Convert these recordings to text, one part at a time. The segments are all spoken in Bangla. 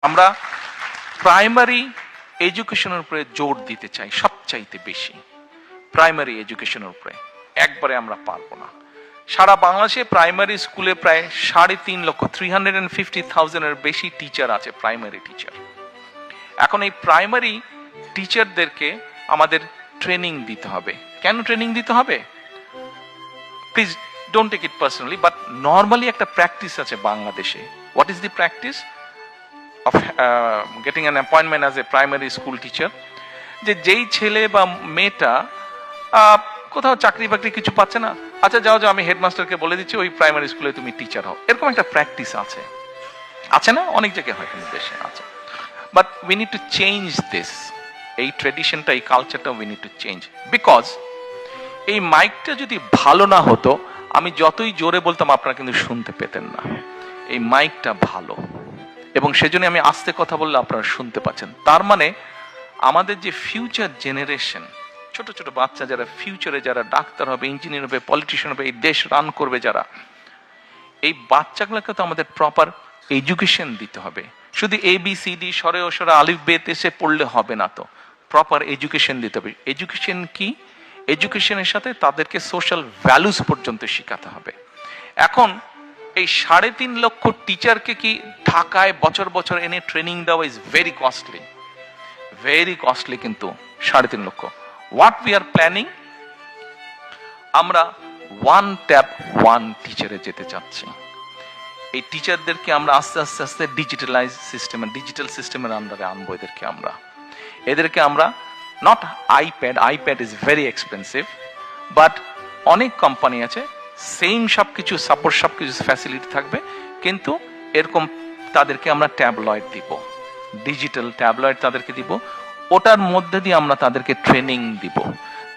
আমরা প্রাইমারি এডুকেশনের উপরে জোর দিতে চাই সবচাইতে বেশি। প্রাইমারি এডুকেশনের উপরে একবারে আমরা পারবো না। সারা বাংলাদেশে প্রাইমারি স্কুলে প্রায় 3.5 লক্ষ 350,000-এর বেশি টিচার আছে, প্রাইমারি টিচার। এখন এই প্রাইমারি টিচারদেরকে আমাদের ট্রেনিং দিতে হবে। কেন ট্রেনিং দিতে হবে? Please don't take it personally, but normally একটা প্র্যাকটিস আছে বাংলাদেশে। What is the practice of getting an appointment as a primary school teacher? যেই ছেলে বা মেয়েটা কোথাও চাকরি বাকরি কিছু পাচ্ছে না, আচ্ছা যাও যাও আমি হেডমাস্টারকে বলে দিচ্ছি ওই প্রাইমারি স্কুলে তুমি টিচার হও। এরকম একটা প্র্যাকটিস আছে না, অনেক জায়গায় হয় কিন্তু দেশে আছে। But we need to change this. এই ট্রেডিশনটা, এই কালচারটা we need to change. Because এই মাইকটা যদি ভালো না হতো, আমি যতই জোরে বলতাম আপনারা কিন্তু শুনতে পেতেন না। এই মাইকটা ভালো এবং সেজন্য আমি আস্তে কথা বললে আপনারা শুনতে পাচ্ছেন। তার মানে আমাদের যে ফিউচার জেনারেশন, ছোট ছোট বাচ্চা যারা ফিউচারে যারা ডাক্তার হবে, ইঞ্জিনিয়ার হবে, পলিটিশিয়ান হবে, এই দেশ রান করবে যারা, এই বাচ্চাগুলোকে তো আমাদের প্রপার এডুকেশন দিতে হবে। শুধু ABCD সরে ও সরে আলিফ বে তেসে পড়লে হবে না, তো প্রপার এডুকেশন দিতে হবে। এডুকেশন কি? এডুকেশনের সাথে তাদেরকে সোশ্যাল ভ্যালুস পর্যন্ত শেখাতে হবে। এখন এই 3.5 লক্ষ টিচারকে কি ঢাকায় বছর বছর এনে ট্রেনিং দেওয়া ইজ ভেরি কস্টলি, কিন্তু 3.5 লক্ষ। হোয়াট উই আর প্ল্যানিং, আমরা 1 ট্যাব 1 টিচারে যেতে চাচ্ছি। এই টিচারদেরকে আমরা আস্তে আস্তে ডিজিটাল সিস্টেমের আন্ডারে আনবো। এদেরকে আমরা not iPad is very expensive, but অনেক কোম্পানি আছে সেম সবকিছু সাপোর্ট, সবকিছু ফ্যাসিলিটি থাকবে, কিন্তু এরকম তাদেরকে আমরা ট্যাবলয়েড দিব, ডিজিটাল ট্যাবলয়েড তাদেরকে দিব। ওটার মধ্যে দিয়ে আমরা তাদেরকে ট্রেনিং দিব।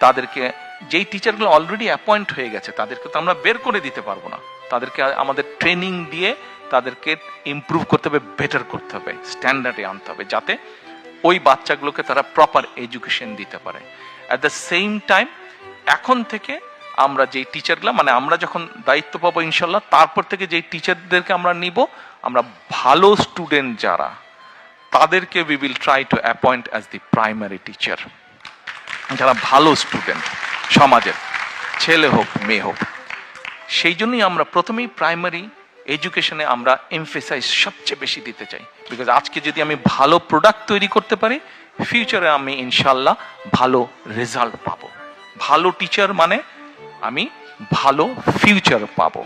তাদেরকে যেই টিচারগুলো অলরেডি অ্যাপয়েন্ট হয়ে গেছে তাদেরকে তো আমরা বের করে দিতে পারবো না। তাদেরকে আমাদের ট্রেনিং দিয়ে তাদেরকে ইমপ্রুভ করতে হবে, বেটার করতে হবে, স্ট্যান্ডার্ডে আনতে হবে, যাতে ওই বাচ্চাগুলোকে তারা প্রপার এডুকেশন দিতে পারে। অ্যাট দ্য সেম টাইম এখন থেকে আমরা যেই টিচারগুলো, মানে আমরা যখন দায়িত্ব পাবো ইনশাল্লাহ, তারপর থেকে যেই টিচারদেরকে আমরা নিব, আমরা ভালো স্টুডেন্ট যারা, তাদেরকে we will try to appoint as the primary teacher. যারা ভালো স্টুডেন্ট, সমাজের ছেলে হোক মেয়ে হোক। সেই জন্যই আমরা প্রথমেই প্রাইমারি এডুকেশনে আমরা এমফেসাইজ সবচেয়ে বেশি দিতে চাই। বিকজ আজকে যদি আমি ভালো প্রোডাক্ট তৈরি করতে পারি, ফিউচারে আমি ইনশাল্লাহ ভালো রেজাল্ট পাবো। ভালো টিচার মানে আমি ভালো ফিউচার পাবো।